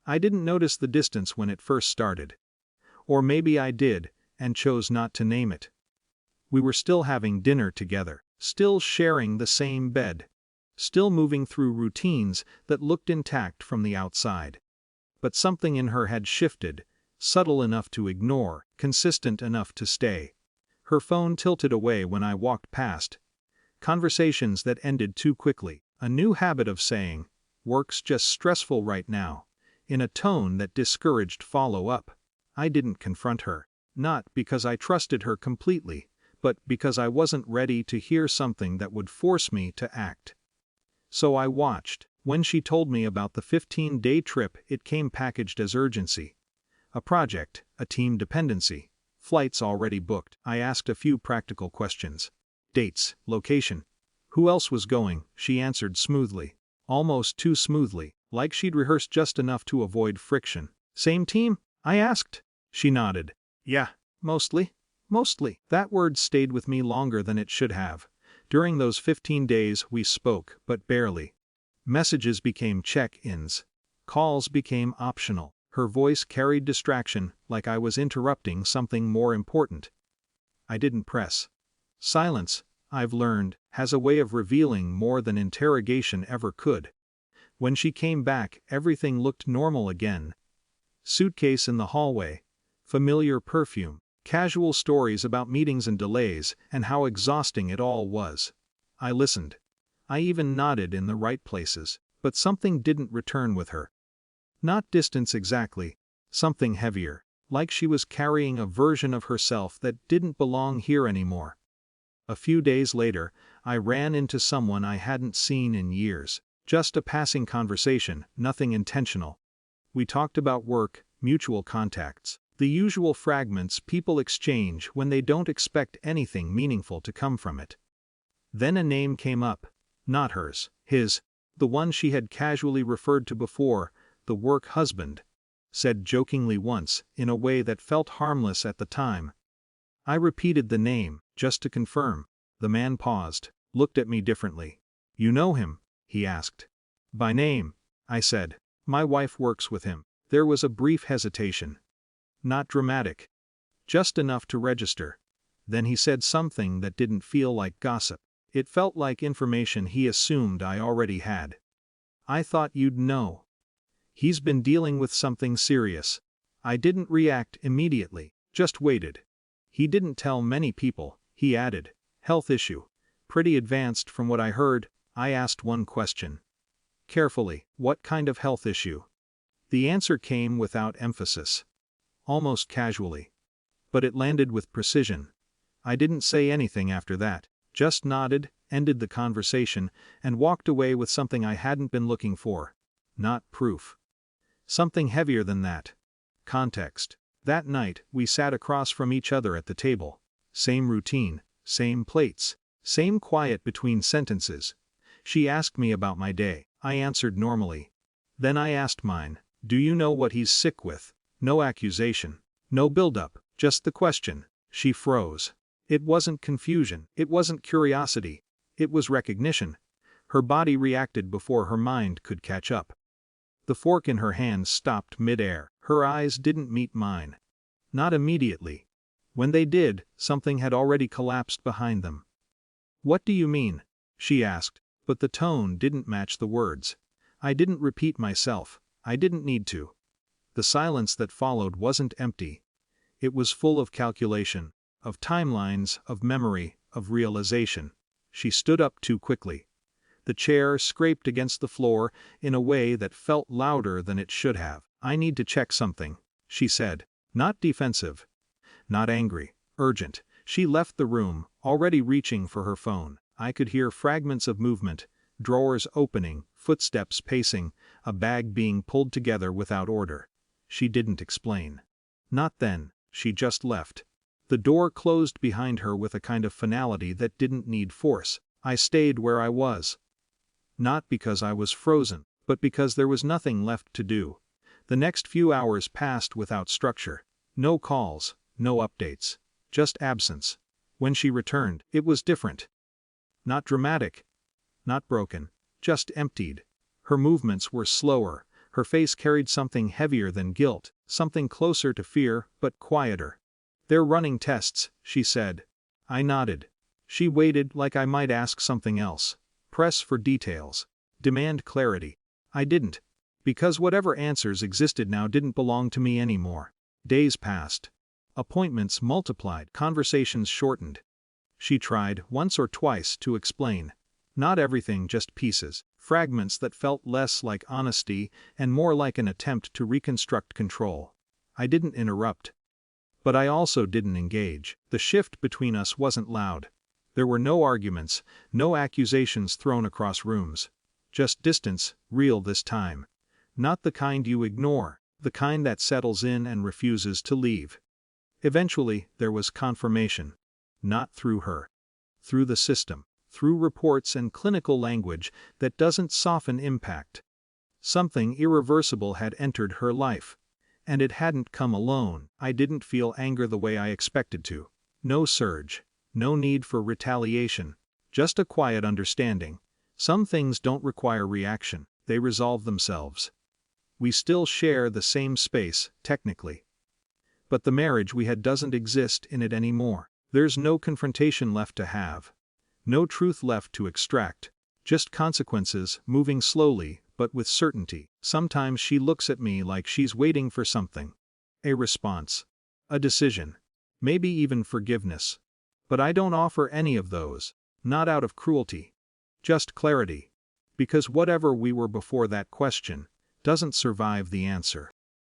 I didn't notice the distance when it first started. Or maybe I did, and chose not to name it. We were still having dinner together, still sharing the same bed, still moving through routines that looked intact from the outside. But something in her had shifted, subtle enough to ignore, consistent enough to stay. Her phone tilted away when I walked past. Conversations that ended too quickly, a new habit of saying, "Work's just stressful right now," in a tone that discouraged follow-up. I didn't confront her, not because I trusted her completely, but because I wasn't ready to hear something that would force me to act. So I watched. When she told me about the 15-day trip, it came packaged as urgency. A project, a team dependency, flights already booked. I asked a few practical questions. Dates, location. Who else was going? She answered smoothly. Almost too smoothly, like she'd rehearsed just enough to avoid friction. Same team? I asked. She nodded. Yeah, mostly. Mostly. That word stayed with me longer than it should have. During those 15 days we spoke, but barely. Messages became check-ins. Calls became optional. Her voice carried distraction, like I was interrupting something more important. I didn't press. Silence, I've learned, has a way of revealing more than interrogation ever could. When she came back, everything looked normal again. Suitcase in the hallway. Familiar perfume. Casual stories about meetings and delays, and how exhausting it all was. I listened. I even nodded in the right places, but something didn't return with her. Not distance exactly, something heavier, like she was carrying a version of herself that didn't belong here anymore. A few days later, I ran into someone I hadn't seen in years. Just a passing conversation, nothing intentional. We talked about work, mutual contacts, the usual fragments people exchange when they don't expect anything meaningful to come from it. Then a name came up. Not hers, his, the one she had casually referred to before, the work husband, said jokingly once, in a way that felt harmless at the time. I repeated the name, just to confirm. The man paused, looked at me differently. You know him? He asked. By name, I said. My wife works with him. There was a brief hesitation. Not dramatic. Just enough to register. Then he said something that didn't feel like gossip. It felt like information he assumed I already had. I thought you'd know. He's been dealing with something serious. I didn't react immediately, just waited. He didn't tell many people, he added. Health issue. Pretty advanced from what I heard. I asked one question. Carefully, what kind of health issue? The answer came without emphasis. Almost casually. But it landed with precision. I didn't say anything after that. Just nodded, ended the conversation, and walked away with something I hadn't been looking for. Not proof. Something heavier than that. Context. That night, we sat across from each other at the table. Same routine, same plates, same quiet between sentences. She asked me about my day. I answered normally. Then I asked mine. Do you know what he's sick with? No accusation. No build-up, just the question. She froze. It wasn't confusion. It wasn't curiosity. It was recognition. Her body reacted before her mind could catch up. The fork in her hand stopped mid-air. Her eyes didn't meet mine. Not immediately. When they did, something had already collapsed behind them. What do you mean? She asked, but the tone didn't match the words. I didn't repeat myself. I didn't need to. The silence that followed wasn't empty. It was full of calculation, of timelines, of memory, of realization. She stood up too quickly. The chair scraped against the floor in a way that felt louder than it should have. I need to check something, she said. Not defensive. Not angry. Urgent. She left the room, already reaching for her phone. I could hear fragments of movement, drawers opening, footsteps pacing, a bag being pulled together without order. She didn't explain. Not then, she just left. The door closed behind her with a kind of finality that didn't need force. I stayed where I was. Not because I was frozen, but because there was nothing left to do. The next few hours passed without structure. No calls, no updates. Just absence. When she returned, it was different. Not dramatic. Not broken. Just emptied. Her movements were slower, Her face carried something heavier than guilt, something closer to fear, but quieter. "They're running tests," she said. I nodded. She waited like I might ask something else. Press for details. Demand clarity. I didn't. Because whatever answers existed now didn't belong to me anymore. Days passed. Appointments multiplied, conversations shortened. She tried, once or twice, to explain. Not everything, just pieces, fragments that felt less like honesty and more like an attempt to reconstruct control. I didn't interrupt. But I also didn't engage. The shift between us wasn't loud. There were no arguments, no accusations thrown across rooms. Just distance, real this time. Not the kind you ignore, the kind that settles in and refuses to leave. Eventually, there was confirmation. Not through her. Through the system. Through reports and clinical language that doesn't soften impact. Something irreversible had entered her life. And it hadn't come alone. I didn't feel anger the way I expected to. No surge. No need for retaliation. Just a quiet understanding. Some things don't require reaction, they resolve themselves. We still share the same space, technically. But the marriage we had doesn't exist in it anymore. There's no confrontation left to have. No truth left to extract. Just consequences, moving slowly, but with certainty. Sometimes she looks at me like she's waiting for something. A response. A decision. Maybe even forgiveness. But I don't offer any of those. Not out of cruelty. Just clarity. Because whatever we were before that question doesn't survive the answer.